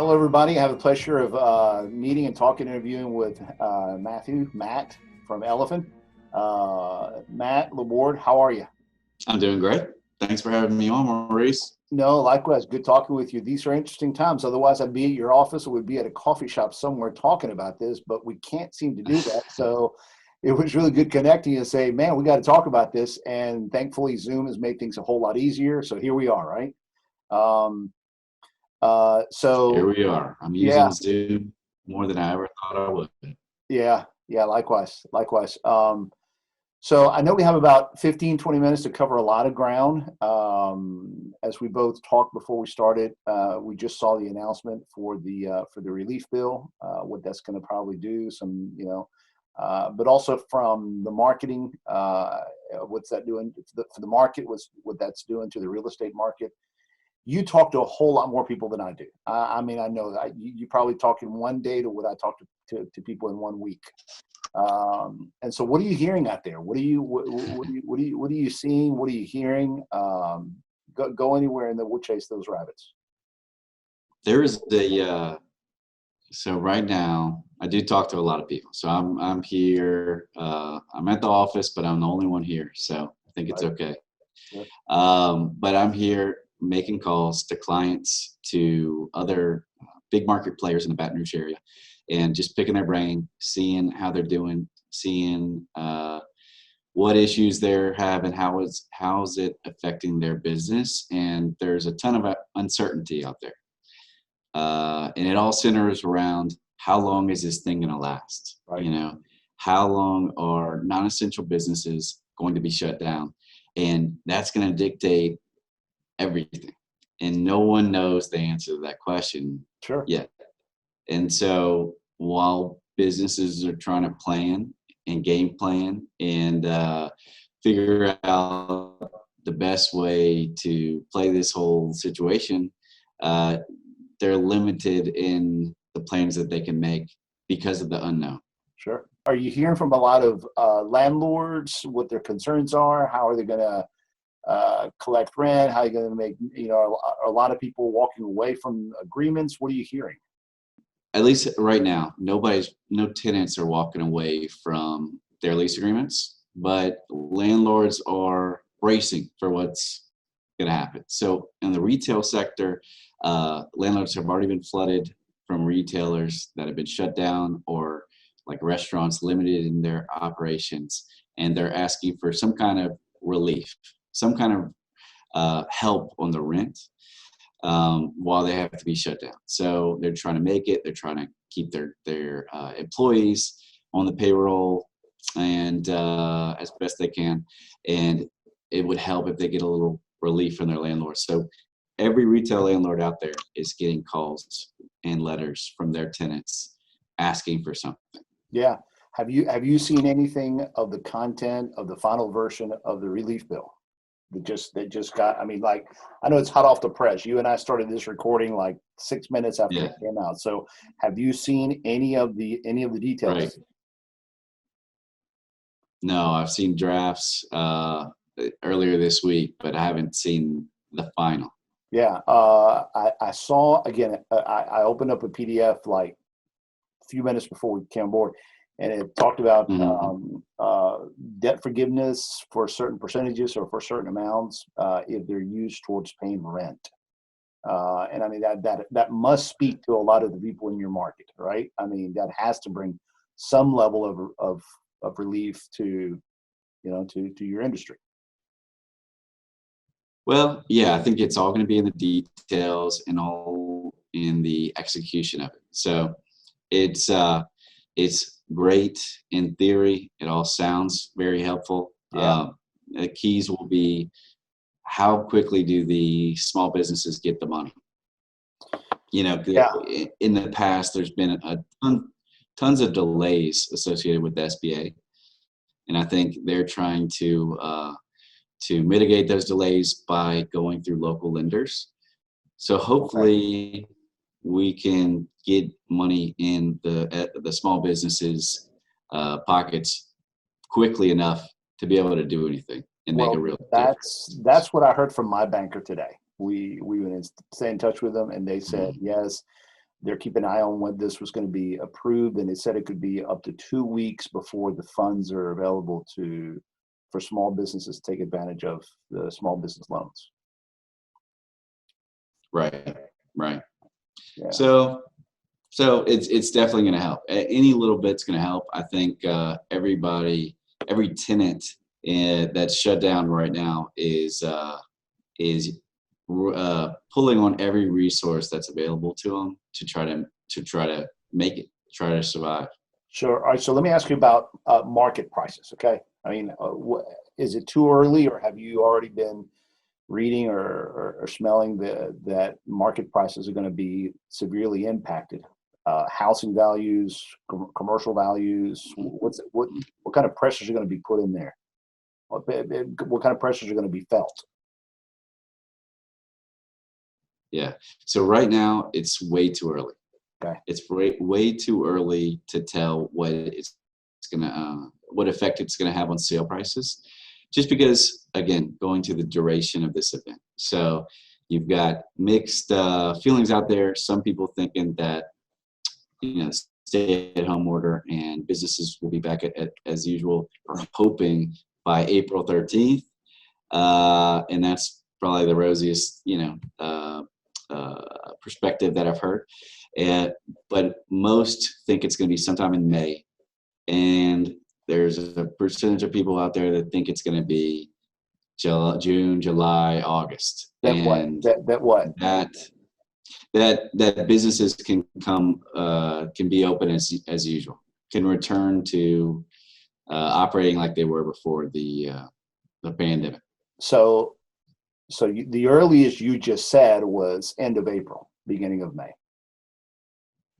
Hello, everybody. I have the pleasure of meeting and interviewing with Matt from Elifin. Matt Laborde, how are you? I'm doing great. Thanks for having me on, Maurice. No, likewise. Good talking with you. These are interesting times. Otherwise, I'd be at your office or would be at a coffee shop somewhere talking about this, but we can't seem to do that. So it was really good connecting and say, man, we got to talk about this. And thankfully, Zoom has made things a whole lot easier. So here we are, right? So Here we are. I'm yeah, using Zoom more than I ever thought I would. yeah, likewise. So I know we have about 15, 20 minutes to cover a lot of ground. As we both talked before we started, we just saw the announcement for the relief bill, what that's going to probably do, but also from the marketing, what's that doing for the market, what that's doing to the real estate market. You talk to a whole lot more people than I do. I mean, I know that you probably talk in one day to what I talk to people in 1 week. And so, what are you hearing out there? What are you seeing? What are you hearing? Go anywhere, and then we'll chase those rabbits. There is so right now I do talk to a lot of people. So I'm here. I'm at the office, but I'm the only one here. So I think it's okay. Sure. But I'm here making calls to clients, to other big market players in the Baton Rouge area, and just picking their brain, seeing how they're doing, seeing what issues they're having, how's it affecting their business. And there's a ton of uncertainty out there. And it all centers around how long is this thing going to last? Right. You know, how long are non-essential businesses going to be shut down? And that's going to dictate everything. And no one knows the answer to that question yet. And so while businesses are trying to plan and game plan and figure out the best way to play this whole situation, they're limited in the plans that they can make because of the unknown. Sure. Are you hearing from a lot of landlords what their concerns are? How are they going to collect rent? How are you going to make, are a lot of people walking away from agreements? What are you hearing? At least right now, no tenants are walking away from their lease agreements, but landlords are bracing for what's going to happen. So in the retail sector, landlords have already been flooded from retailers that have been shut down, or like restaurants limited in their operations, and they're asking for some kind of relief, some kind of help on the rent while they have to be shut down. So they're trying to make it. They're trying to keep their employees on the payroll and as best they can. And it would help if they get a little relief from their landlords. So every retail landlord out there is getting calls and letters from their tenants asking for something. Yeah. Have you seen anything of the content of the final version of the relief bill? That just got, I mean, like, I know it's hot off the press. You and I started this recording like 6 minutes after it came out. So have you seen any of the details? Right. No, I've seen drafts earlier this week, but I haven't seen the final. Yeah. I saw, again, I opened up a PDF like a few minutes before we came aboard, and it talked about debt forgiveness for certain percentages or for certain amounts if they're used towards paying rent. And I mean, that must speak to a lot of the people in your market, right? I mean, that has to bring some level of relief to your industry. Well, yeah, I think it's all going to be in the details and all in the execution of it. So it's great in theory. It all sounds very helpful. Yeah. The keys will be, how quickly do the small businesses get the money? In the past, there's been tons of delays associated with the SBA. And I think they're trying to mitigate those delays by going through local lenders. So hopefully we can get money in the small businesses' pockets quickly enough to be able to do anything and make a real difference. That's what I heard from my banker today. We would stay in touch with them, and they said yes. they're keeping an eye on when this was going to be approved, and it said it could be up to 2 weeks before the funds are available for small businesses to take advantage of the small business loans. Right. Yeah. So it's definitely going to help. Any little bit's going to help. I think every tenant that's shut down right now is pulling on every resource that's available to them to try to make it, try to survive. Sure. All right. So let me ask you about market prices. Okay. I mean, is it too early, or have you already been reading or smelling that market prices are going to be severely impacted? Housing values, commercial values. What kind of pressures are going to be put in there? What kind of pressures are going to be felt? Yeah. So right now it's way too early. Okay. It's way too early to tell what effect it's gonna have on sale prices, just because, again, going to the duration of this event. So you've got mixed feelings out there. Some people thinking that stay-at-home order and businesses will be back as usual, or hoping by April 13th, and that's probably the rosiest perspective that I've heard. But most think it's going to be sometime in May, and there's a percentage of people out there that think it's going to be June, July, August. That businesses can be open as usual, can return to operating like they were before the pandemic. So the earliest you just said was end of April, beginning of May.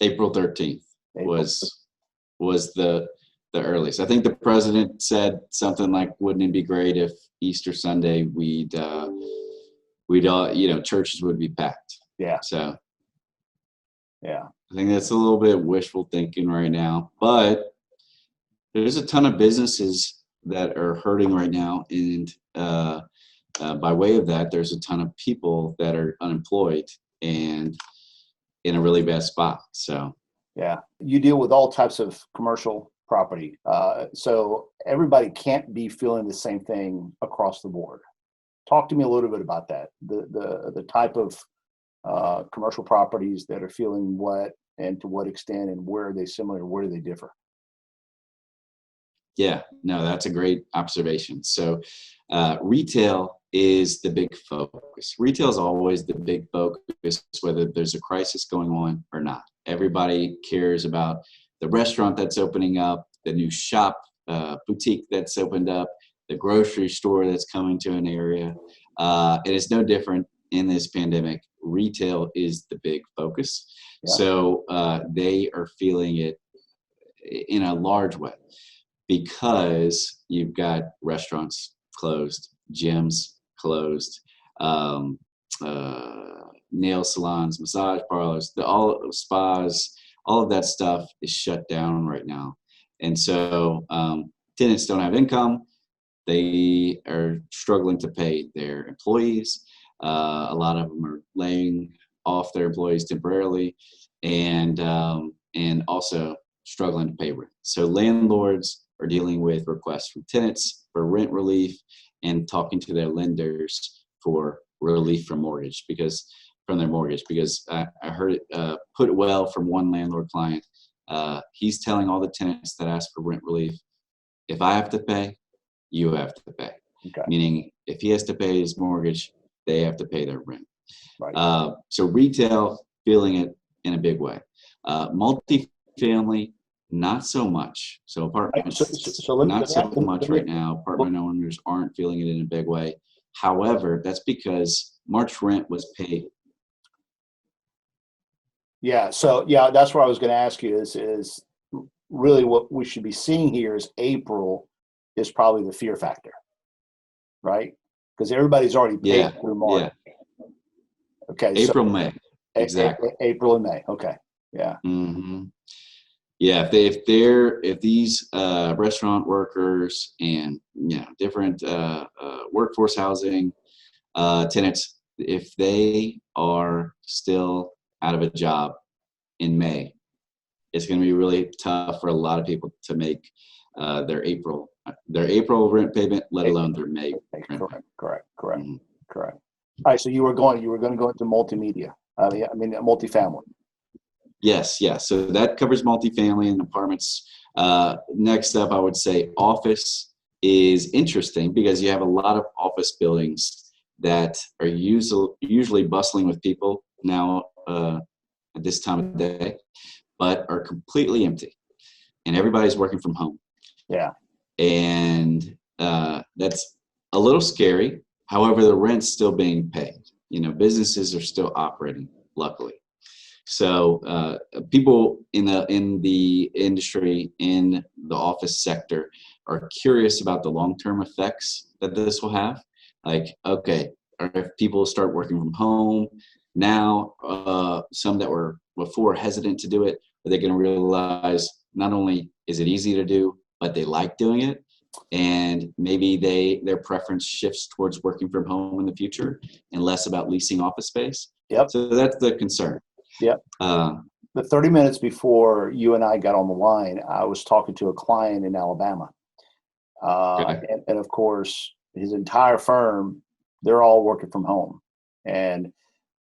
April 13th was the earliest. I think the president said something like, "Wouldn't it be great if Easter Sunday we'd all, churches would be packed?" Yeah. So yeah, I think that's a little bit wishful thinking right now, but there's a ton of businesses that are hurting right now, and by way of that, there's a ton of people that are unemployed and in a really bad spot. So yeah, you deal with all types of commercial property, so everybody can't be feeling the same thing across the board. Talk to me a little bit about that. The type of commercial properties that are feeling what, and to what extent, and where are they similar, where do they differ? Yeah, no, that's a great observation. So retail is the big focus. Retail is always the big focus, whether there's a crisis going on or not. Everybody cares about the restaurant that's opening up, the new shop, boutique that's opened up, the grocery store that's coming to an area. And it's no different in this pandemic. Retail is the big focus. Yeah. So they are feeling it in a large way, because you've got restaurants closed, gyms closed, nail salons, massage parlors, all spas, all of that stuff is shut down right now. And so tenants don't have income. They are struggling to pay their employees. A lot of them are laying off their employees temporarily, and also struggling to pay rent. So landlords are dealing with requests from tenants for rent relief and talking to their lenders for relief from their mortgage. Because I heard it put well from one landlord client. He's telling all the tenants that ask for rent relief, if I have to pay, you have to pay. Okay. Meaning, if he has to pay his mortgage, they have to pay their rent. Right. So retail feeling it in a big way. Multifamily, not so much. So apartments, not so much right now. Apartment owners aren't feeling it in a big way. However, that's because March rent was paid. Yeah. So yeah, that's what I was going to ask you. Is really what we should be seeing here is April is probably the fear factor, right? Because everybody's already paid through March. Yeah. Okay. April, May. Exactly. April and May. Okay. Yeah. Mm-hmm. Yeah. If these restaurant workers and different workforce housing tenants, if they are still out of a job, in May. It's going to be really tough for a lot of people to make their April rent payment, let alone their May rent payment. Correct. Mhm. All right. So you were going to go into multimedia. I mean, multifamily. Yes. So that covers multifamily and apartments. Next up, I would say office is interesting because you have a lot of office buildings that are usually bustling with people now at this time of day, but are completely empty, and everybody's working from home. Yeah. And that's a little scary. However, the rent's still being paid. Businesses are still operating, luckily. So people in the industry, in the office sector, are curious about the long-term effects that this will have. Like, okay, if people start working from home now, some that were before hesitant to do it, are they going to realize not only is it easy to do, but they like doing it, and maybe their preference shifts towards working from home in the future and less about leasing office space. Yep. So that's the concern. Yep. The 30 minutes before you and I got on the line, I was talking to a client in Alabama. And of course, his entire firm, they're all working from home. And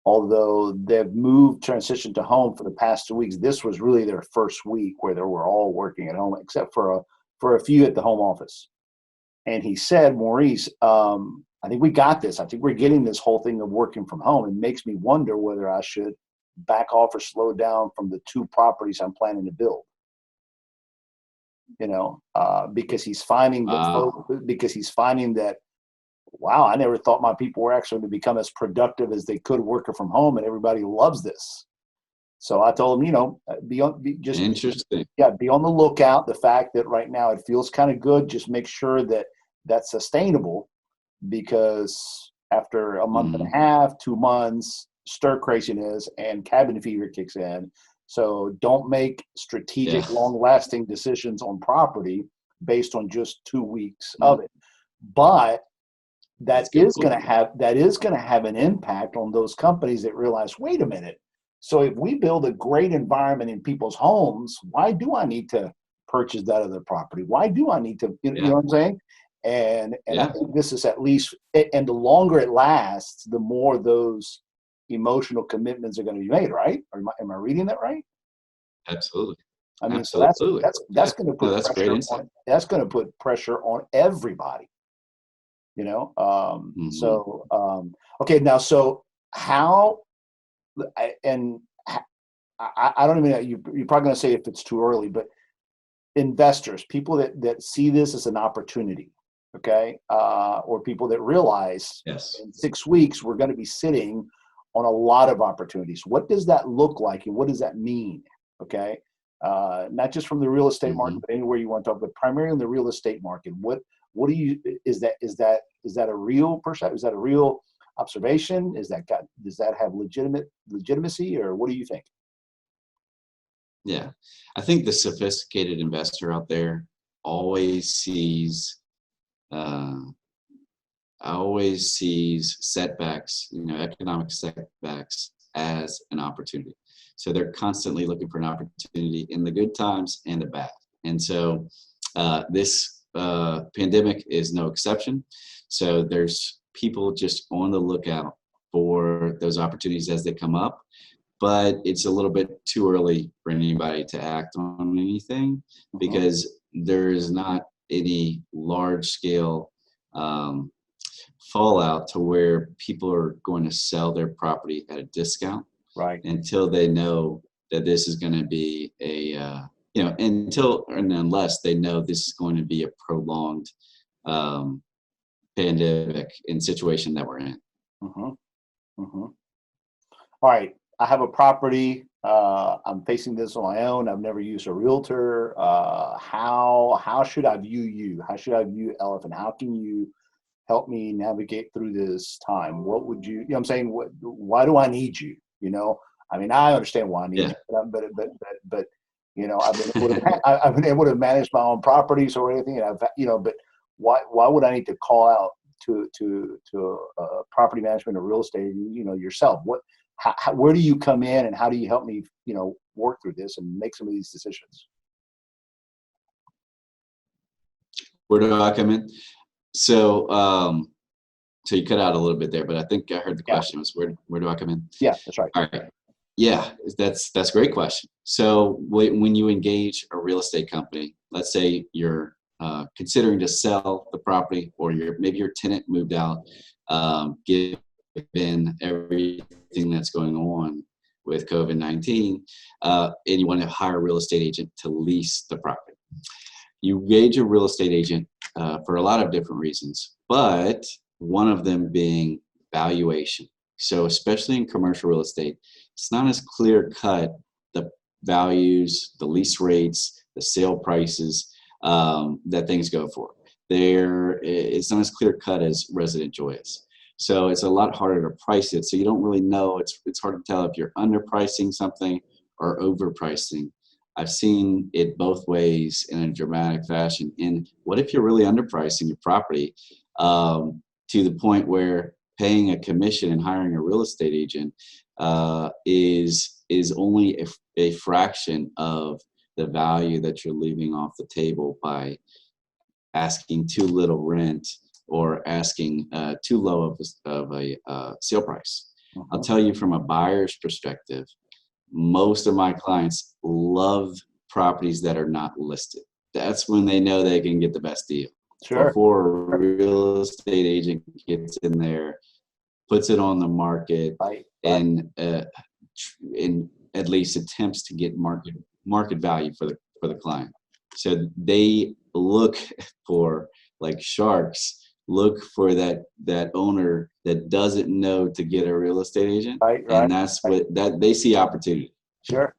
although they've transitioned to home for the past 2 weeks, this was really their first week where they were all working at home, except for a few at the home office. And he said, Maurice, I think we got this. I think we're getting this whole thing of working from home. It makes me wonder whether I should back off or slow down from the 2 properties I'm planning to build. Because he's finding that, wow, I never thought my people were actually to become as productive as they could working from home, and everybody loves this. So I told him, be on the lookout. The fact that right now it feels kind of good, just make sure that that's sustainable, because after a month and a half, 2 months, stir craziness and cabin fever kicks in. So don't make strategic, long-lasting decisions on property based on just 2 weeks of it. But that is going to have an impact on those companies that realize, wait a minute. So if we build a great environment in people's homes, why do I need to purchase that other property? Why do I need to, you know what I'm saying? And I think this is at least, and the longer it lasts, the more those emotional commitments are going to be made, right? Or am I reading that right? Absolutely. I mean, absolutely. So that's going to put that's pressure great insight. That's going to put pressure on everybody. So okay, now, so how? I don't even know, you're probably going to say if it's too early, but investors, people that see this as an opportunity, okay, or people that realize in 6 weeks we're going to be sitting on a lot of opportunities. What does that look like, and what does that mean? Okay, not just from the real estate market, but anywhere you want to talk, but primarily in the real estate market. What do you, is that a real perception? Is that a real observation? Does that have legitimacy, or what do you think? Yeah, I think the sophisticated investor out there always sees setbacks, economic setbacks, as an opportunity. So they're constantly looking for an opportunity in the good times and the bad. And so this pandemic is no exception. So there's people just on the lookout for those opportunities as they come up. But it's a little bit too early for anybody to act on anything, because there is not any large scale fallout to where people are going to sell their property at a discount, right, until they know that this is going to be unless they know this is going to be a prolonged pandemic and situation that we're in. All right, I have a property. I'm facing this on my own. I've never used a realtor. How should I view you? How should I view Elifin? How can you help me navigate through this time? What would you, what I'm saying? Why do I need you? I mean, I understand why I need you, but I've been able to manage my own properties or anything, and but why would I need to call out to property management or real estate? Yourself. where do you come in, and how do you help me, work through this and make some of these decisions? Where do I come in? So, so you cut out a little bit there, but I think I heard the question was where do I come in? Yeah, that's right. All right. Yeah, that's a great question. So when you engage a real estate company, let's say you're considering to sell the property, or maybe your tenant moved out, given everything that's going on with COVID-19, and you want to hire a real estate agent to lease the property. You engage a real estate agent for a lot of different reasons, but one of them being valuation. So especially in commercial real estate, it's not as clear cut, the values, the lease rates, the sale prices that things go for. It's not as clear cut as residential is. So it's a lot harder to price it. So you don't really know. It's hard to tell if you're underpricing something or overpricing. I've seen it both ways in a dramatic fashion. And what if you're really underpricing your property to the point where paying a commission and hiring a real estate agent is only a fraction of the value that you're leaving off the table by asking too little rent or asking too low of a sale price. Mm-hmm. I'll tell you from a buyer's perspective, most of my clients love properties that are not listed. That's when they know they can get the best deal. Sure. Before a real estate agent gets in there, puts it on the market, right. and at least attempts to get market value for the client. So they look for, like sharks, look for that owner that doesn't know to get a real estate agent. Right. And that's that they see opportunity. Sure.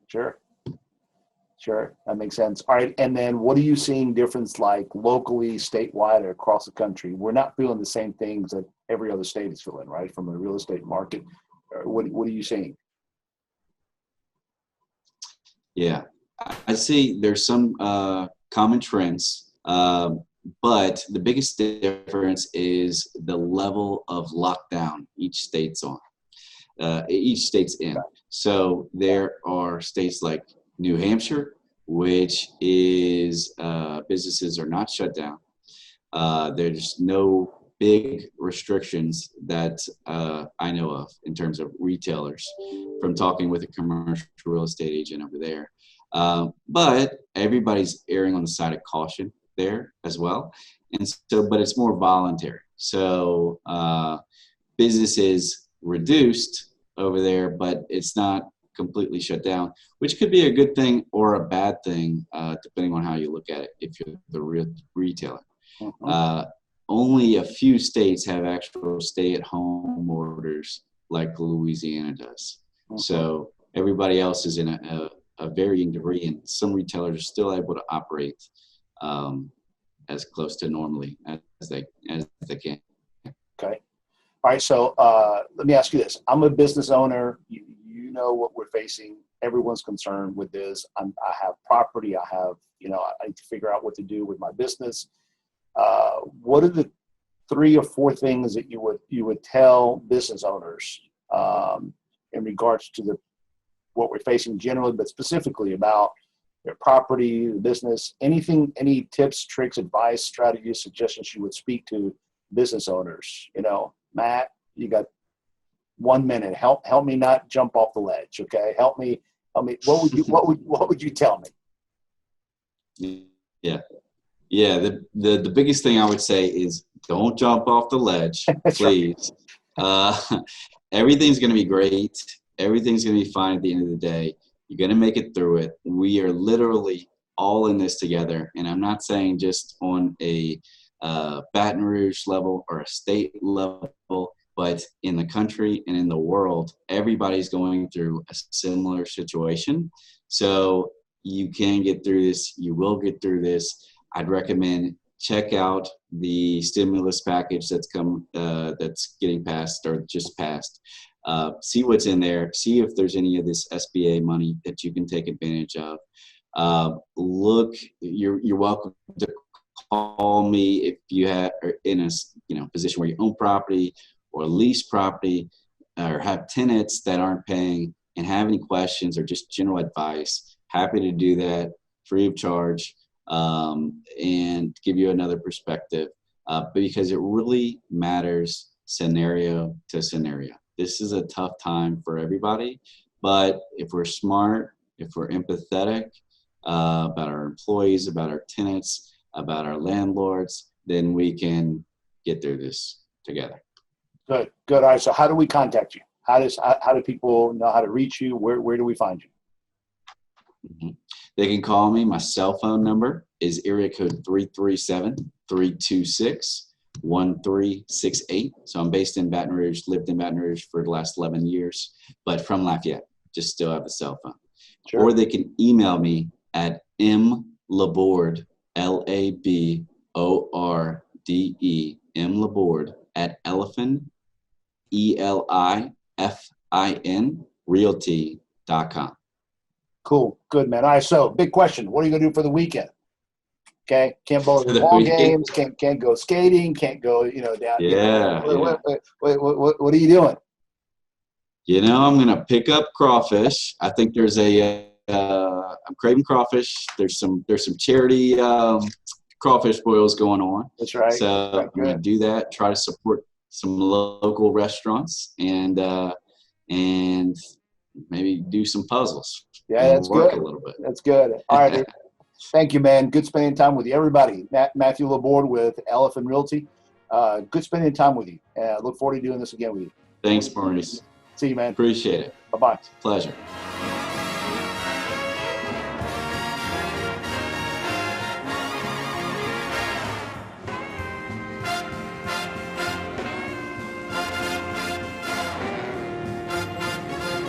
That makes sense. All right. And then what are you seeing difference like locally, statewide, or across the country? We're not feeling the same things that every other state is feeling, right? From a real estate market. What are you seeing? Yeah, I see there's some common trends, but the biggest difference is the level of lockdown each state's on. Each state's in. So there are states like New Hampshire, which is businesses are not shut down. There's no big restrictions that I know of in terms of retailers from talking with a commercial real estate agent over there. But everybody's erring on the side of caution there as well. And so, but it's more voluntary. So business is reduced over there, but it's not completely shut down, which could be a good thing or a bad thing, depending on how you look at it, if you're the real retailer. Mm-hmm. Only a few states have actual stay-at-home orders like Louisiana does. Mm-hmm. So everybody else is in a varying degree, and some retailers are still able to operate as close to normally as they can. Okay. All right. So let me ask you this. I'm a business owner. You know what we're facing. Everyone's concerned with this. I have property. I have, I need to figure out what to do with my business. What are the 3 or 4 things that you would tell business owners in regards to what we're facing generally, but specifically about their property, the business, anything, any tips, tricks, advice, strategies, suggestions you would speak to business owners? Matt, you got 1 minute. Help me not jump off the ledge. Okay. Help me. What would you tell me? Yeah. The biggest thing I would say is don't jump off the ledge, please. Everything's going to be great. Everything's going to be fine at the end of the day. You're going to make it through it. We are literally all in this together. And I'm not saying just on a Baton Rouge level or a state level, but in the country and in the world, everybody's going through a similar situation. So you can get through this. You will get through this. I'd recommend check out the stimulus package that's getting passed or just passed. See what's in there. See if there's any of this SBA money that you can take advantage of. Look, you're welcome to call me if you are in a position where you own property or lease property. or have tenants that aren't paying and have any questions or just general advice, happy to do that free of charge, and give you another perspective, because it really matters scenario to scenario. This is a tough time for everybody, but if we're smart, if we're empathetic about our employees, about our tenants, about our landlords, then we can get through this together. Good. All right. So how do we contact you? How do people know how to reach you? Where do we find you? They can call me. My cell phone number is area code 337-326-1368. So I'm based in Baton Rouge, lived in Baton Rouge for the last 11 years, but from Lafayette, just still have a cell phone. Sure. Or they can email me at mlaborde, Laborde, mlaborde at Elifin, Elifin, realty.com. Cool. Good, man. All right. So big question. What are you going to do for the weekend? Okay. Can't go to For the ball weekend? games. Can't go skating. Can't go, down. Yeah. What are you doing? I'm going to pick up crawfish. I think there's I'm craving crawfish. There's some charity crawfish boils going on. That's right. So I'm going to do that, try to support some local restaurants, and maybe do some puzzles. Yeah, that's work good. a little bit. That's good. All right. Thank you, man. Good spending time with you. Everybody, Mathew Laborde with Elfin Realty. Good spending time with you. Look forward to doing this again with you. Thanks, Maurice. See you, man. Appreciate it. Bye-bye. It's a pleasure.